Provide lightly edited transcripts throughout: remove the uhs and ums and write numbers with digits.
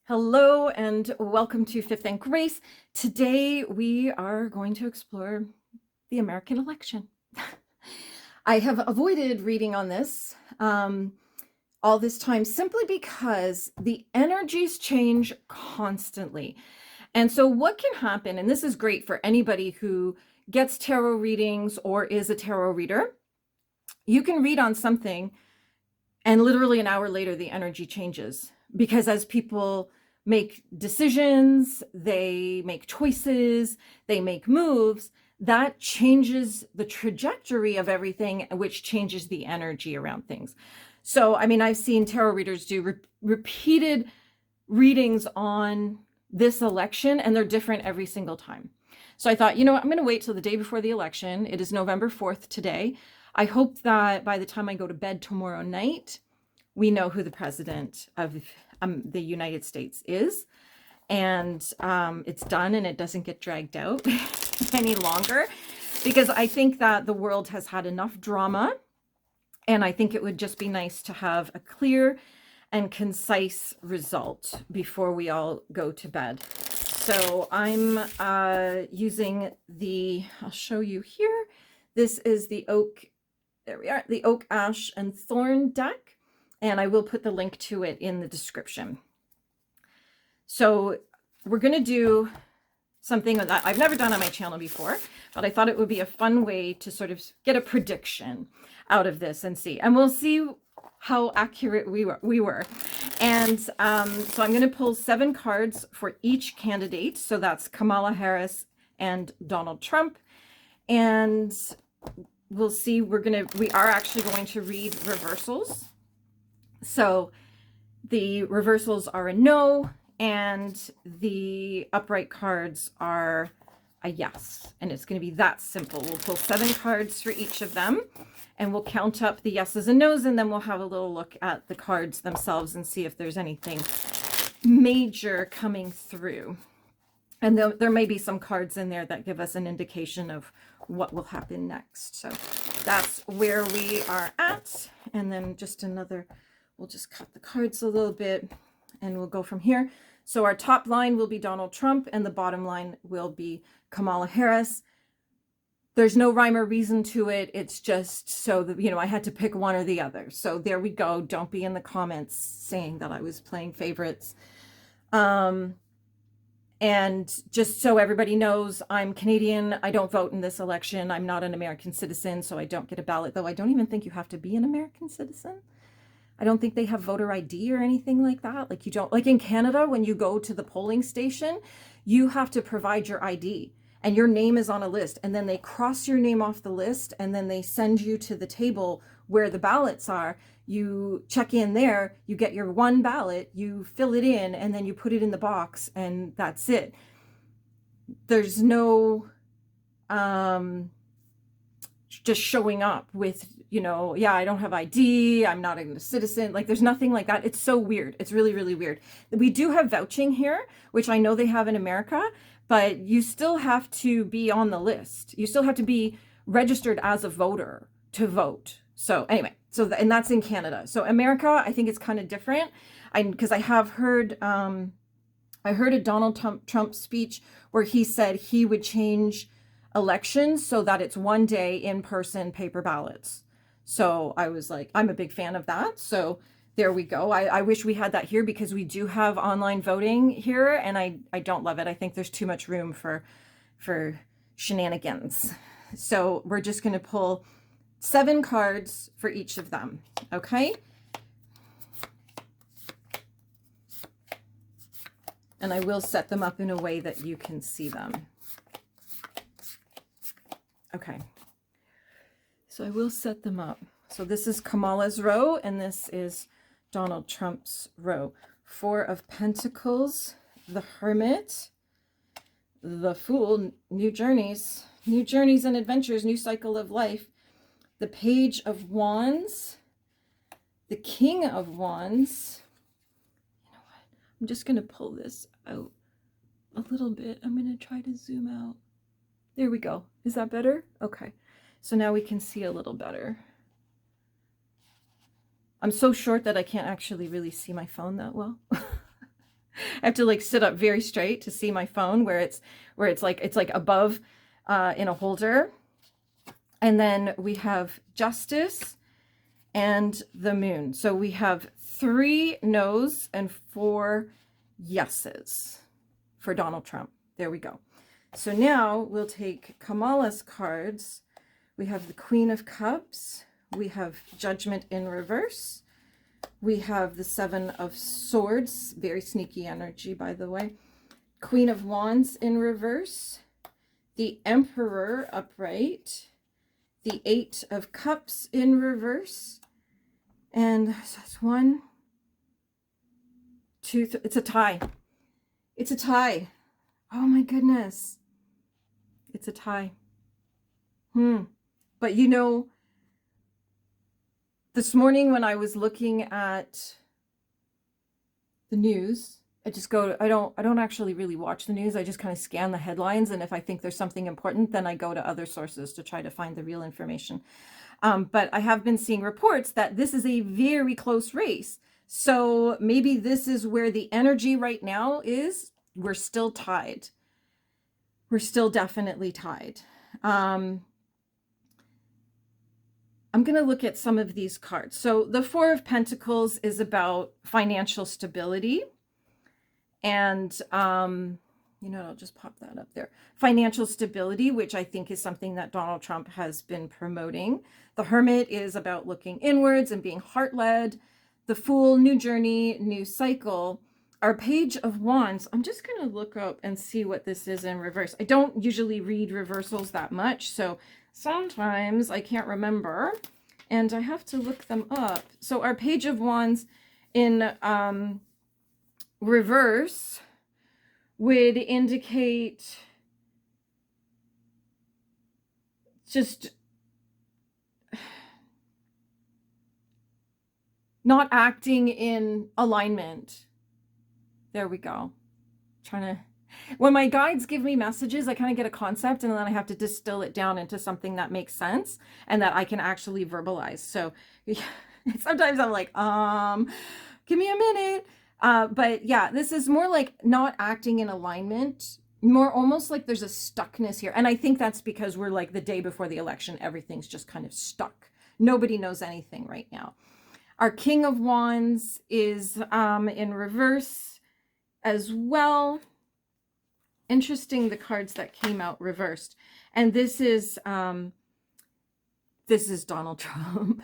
Hello and welcome to Fifth and Grace. Today we are going to explore the American election. I have avoided reading on this all this time simply because the energies change constantly. And so what can happen, and this is great for anybody who gets tarot readings or is a tarot reader, you can read on something and literally an hour later the energy changes, because as people make decisions, they make choices, they make moves, that changes the trajectory of everything, which changes the energy around things. So, I mean, I've seen tarot readers do repeated readings on this election, and they're different every single time. So I thought, you know what, I'm going to wait till the day before the election. It is November 4th today. I hope that by the time I go to bed tomorrow night, we know who the president of the United States is, and it's done and it doesn't get dragged out any longer, because I think that the world has had enough drama, and I think it would just be nice to have a clear and concise result before we all go to bed. So I'm using I'll show you here. This is the oak, there we are, the oak, ash, and thorn deck. And I will put the link to it in the description. So we're going to do something that I've never done on my channel before, but I thought it would be a fun way to sort of get a prediction out of this and see. And we'll see how accurate we were. And so I'm going to pull 7 cards for each candidate. So that's Kamala Harris and Donald Trump. And we'll see, we are actually going to read reversals. So the reversals are a no, and the upright cards are a yes. And it's going to be that simple. We'll pull 7 cards for each of them, and we'll count up the yeses and nos, and then we'll have a little look at the cards themselves and see if there's anything major coming through. And there may be some cards in there that give us an indication of what will happen next. So that's where we are at. And then just we'll just cut the cards a little bit and we'll go from here. So our top line will be Donald Trump and the bottom line will be Kamala Harris. There's no rhyme or reason to it. It's just so that, I had to pick one or the other. So there we go. Don't be in the comments saying that I was playing favorites. And just so everybody knows, I'm Canadian. I don't vote in this election. I'm not an American citizen, so I don't get a ballot, though I don't even think you have to be an American citizen. I don't think they have voter ID or anything like that. Like, you don't, like in Canada, when you go to the polling station, you have to provide your ID and your name is on a list, and then they cross your name off the list and then they send you to the table where the ballots are. You check in there, you get your one ballot, you fill it in, and then you put it in the box, and that's it. There's no just showing up with, yeah, I don't have ID, I'm not a citizen. Like, there's nothing like that. It's so weird. It's really, really weird. We do have vouching here, which I know they have in America, but you still have to be on the list. You still have to be registered as a voter to vote. So anyway, and that's in Canada. So America, I think it's kind of different. Because I have heard, I heard a Donald Trump speech where he said he would change elections so that it's one day in-person paper ballots. So I was like, I'm a big fan of that. So there we go. I wish we had that here, because we do have online voting here, and I don't love it. I think there's too much room for shenanigans. So we're just going to pull 7 cards for each of them. Okay. And I will set them up in a way that you can see them. Okay. So I will set them up. So this is Kamala's row, and this is Donald Trump's row. 4 of Pentacles, the Hermit, the Fool, new journeys and adventures, new cycle of life. The Page of Wands, the King of Wands. You know what? I'm just going to pull this out a little bit. I'm going to try to zoom out. There we go. Is that better? Okay. So now we can see a little better. I'm so short that I can't actually really see my phone that well. I have to like sit up very straight to see my phone where it's like above in a holder. And then we have justice and the moon. So we have 3 no's and 4 yeses for Donald Trump. There we go. So now we'll take Kamala's cards. We have the Queen of Cups. We have Judgment in reverse. We have the 7 of Swords. Very sneaky energy, by the way. Queen of Wands in reverse. The Emperor upright. The 8 of Cups in reverse. And so that's 1, 2, 3. It's a tie. It's a tie. Oh my goodness. It's a tie. But you know, this morning when I was looking at the news, I don't actually really watch the news. I just kind of scan the headlines. And if I think there's something important, then I go to other sources to try to find the real information. But I have been seeing reports that this is a very close race. So maybe this is where the energy right now is. We're still tied. We're still definitely tied. I'm going to look at some of these cards. So the 4 of Pentacles is about financial stability. And, you know, I'll just pop that up there. Financial stability, which I think is something that Donald Trump has been promoting. The Hermit is about looking inwards and being heart-led. The Fool, new journey, new cycle. Our Page of Wands, I'm just going to look up and see what this is in reverse. I don't usually read reversals that much, so sometimes I can't remember, and I have to look them up. So our Page of Wands in reverse would indicate just not acting in alignment. There we go. When my guides give me messages, I kind of get a concept and then I have to distill it down into something that makes sense and that I can actually verbalize. So sometimes I'm like, give me a minute. But yeah, this is more like not acting in alignment, more almost like there's a stuckness here. And I think that's because we're like the day before the election, everything's just kind of stuck. Nobody knows anything right now. Our King of Wands is in reverse as well. Interesting, the cards that came out reversed. And this is Donald Trump.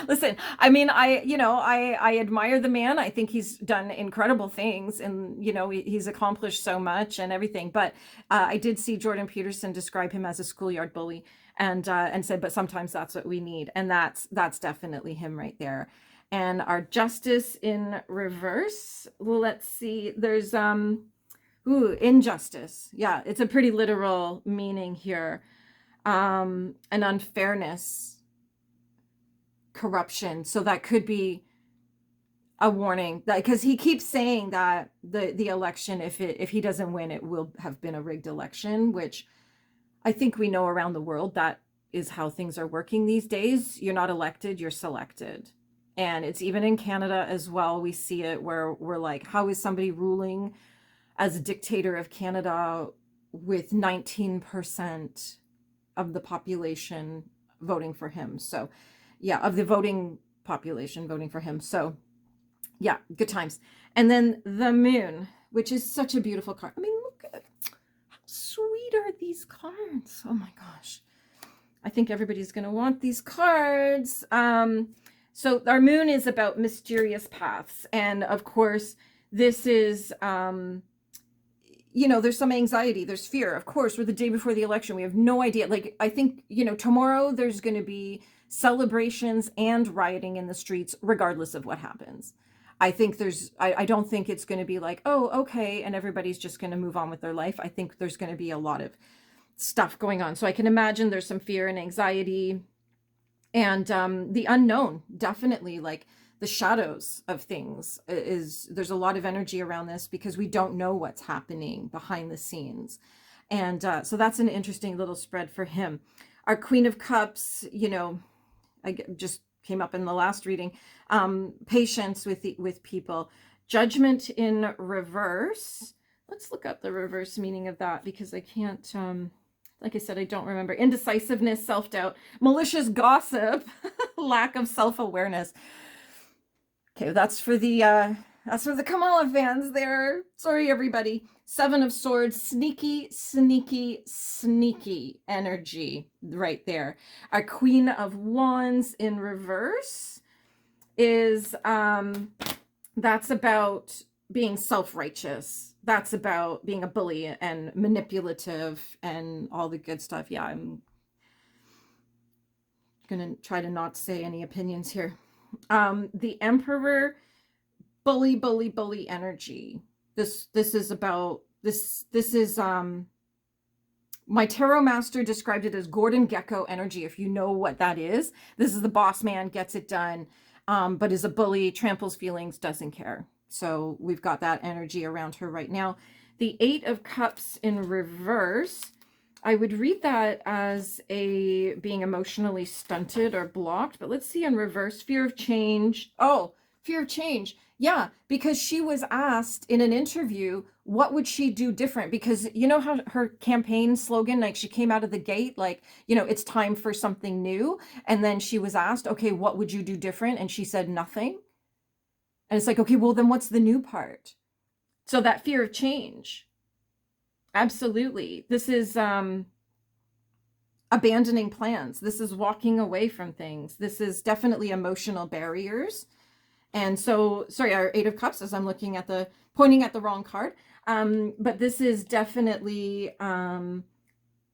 Listen, I mean, I admire the man. I think he's done incredible things and, you know, he's accomplished so much and everything. But I did see Jordan Peterson describe him as a schoolyard bully and said, but sometimes that's what we need. And that's definitely him right there. And our Justice in reverse. Well, let's see. There's, injustice. Yeah, it's a pretty literal meaning here. An unfairness. Corruption. So that could be a warning, because he keeps saying that the election, if he doesn't win, it will have been a rigged election, which I think we know around the world that is how things are working these days. You're not elected, you're selected. And it's even in Canada as well. We see it where we're like, how is somebody ruling as a dictator of Canada with 19% of the population voting for him? So yeah, of the voting population voting for him. So yeah, good times. And then the Moon, which is such a beautiful card. I mean, look at how sweet are these cards. Oh my gosh. I think everybody's going to want these cards. So our Moon is about mysterious paths. And of course, this is, you know, there's some anxiety, there's fear. Of course, we're the day before the election. We have no idea. Like, I think, you know, tomorrow there's going to be celebrations and rioting in the streets, regardless of what happens. I think I don't think it's going to be like, oh, okay, and everybody's just going to move on with their life. I think there's going to be a lot of stuff going on. So I can imagine there's some fear and anxiety and the unknown, definitely, like the shadows of things there's a lot of energy around this because we don't know what's happening behind the scenes. And so that's an interesting little spread for him. Our Queen of Cups, you know, I just came up in the last reading, patience with people, Judgment in reverse. Let's look up the reverse meaning of that because I can't, like I said, I don't remember. Indecisiveness, self-doubt, malicious gossip, lack of self-awareness. Okay, that's for the Kamala fans there. Sorry, everybody. Seven of Swords, sneaky, sneaky, sneaky energy right there. Our Queen of Wands in reverse is, that's about being self-righteous. That's about being a bully and manipulative and all the good stuff. Yeah, I'm gonna try to not say any opinions here. The Emperor, bully, bully, bully energy. This is about this is my tarot master described it as Gordon Gekko energy. If you know what that is, this is the boss man, gets it done, but is a bully, tramples feelings, doesn't care. So we've got that energy around her right now. The Eight of Cups in reverse, I would read that as being emotionally stunted or blocked, but let's see in reverse, fear of change. Oh, fear of change. Yeah, because she was asked in an interview, what would she do different? Because you know how her campaign slogan, like she came out of the gate, like, you know, it's time for something new. And then she was asked, okay, what would you do different? And she said nothing. And it's like, okay, well, then what's the new part? So that fear of change. Absolutely. This is abandoning plans. This is walking away from things. This is definitely emotional barriers. And so, sorry, our Eight of Cups, as I'm looking at pointing at the wrong card. But this is definitely,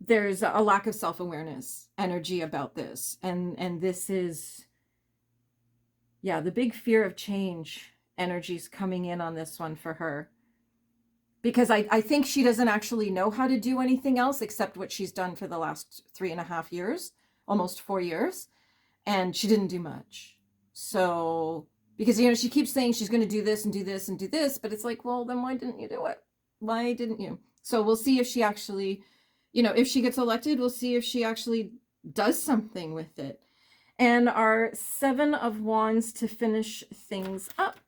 there's a lack of self-awareness energy about this. And this is, yeah, the big fear of change energy's coming in on this one for her. Because I think she doesn't actually know how to do anything else except what she's done for the last 3.5 years, almost 4 years. And she didn't do much. So, because, you know, she keeps saying she's going to do this and do this and do this, but it's like, well, then why didn't you do it? Why didn't you? So we'll see if she actually, you know, if she gets elected, we'll see if she actually does something with it. And our Seven of Wands to finish things up.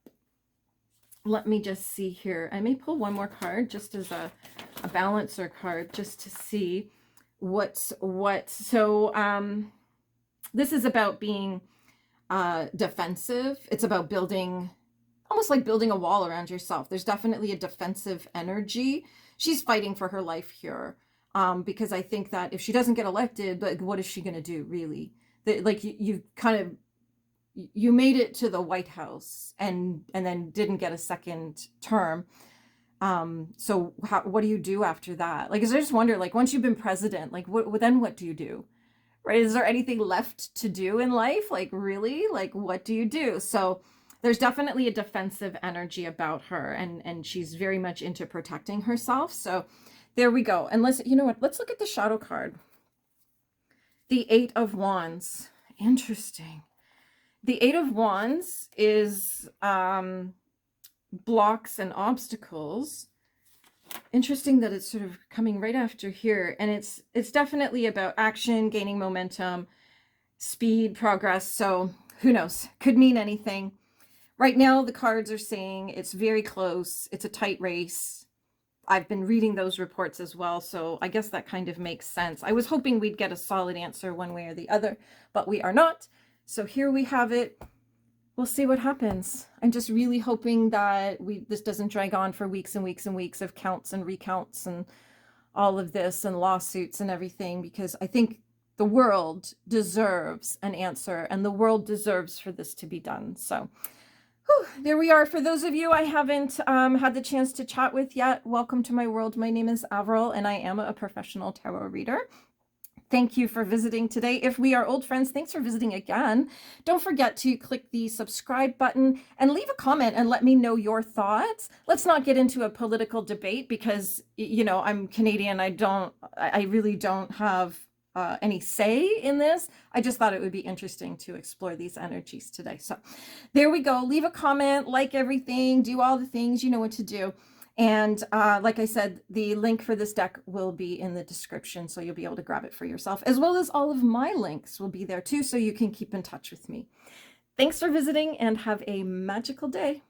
Let me just see here. I may pull one more card just as a balancer card just to see what's what. So this is about being defensive. It's about building, almost like building a wall around yourself. There's definitely a defensive energy. She's fighting for her life here because I think that if she doesn't get elected, like, what is she going to do really? Like you kind of, you made it to the White House and then didn't get a second term. So what do you do after that? Like, I just wonder, like, once you've been president, like, then what do you do? Right? Is there anything left to do in life? Like, really? Like, what do you do? So there's definitely a defensive energy about her, and she's very much into protecting herself. So there we go. And you know what? Let's look at the shadow card. The Eight of Wands. Interesting. The Eight of Wands is blocks and obstacles. Interesting that it's sort of coming right after here. And it's definitely about action, gaining momentum, speed, progress. So who knows? Could mean anything. Right now, the cards are saying it's very close. It's a tight race. I've been reading those reports as well. So I guess that kind of makes sense. I was hoping we'd get a solid answer one way or the other, but we are not. So here we have it. We'll see what happens. I'm just really hoping that this doesn't drag on for weeks and weeks and weeks of counts and recounts and all of this and lawsuits and everything, because I think the world deserves an answer and the world deserves for this to be done. So there we are. For those of you I haven't had the chance to chat with yet, welcome to my world. My name is Avril and I am a professional tarot reader. Thank you for visiting today. If we are old friends, thanks for visiting again. Don't forget to click the subscribe button and leave a comment and let me know your thoughts. Let's not get into a political debate because, you know, I'm Canadian. I really don't have any say in this. I just thought it would be interesting to explore these energies today. So there we go. Leave a comment, like everything, do all the things, you know what to do. And like I said, the link for this deck will be in the description, so you'll be able to grab it for yourself, as well as all of my links will be there too, so you can keep in touch with me. Thanks for visiting and have a magical day.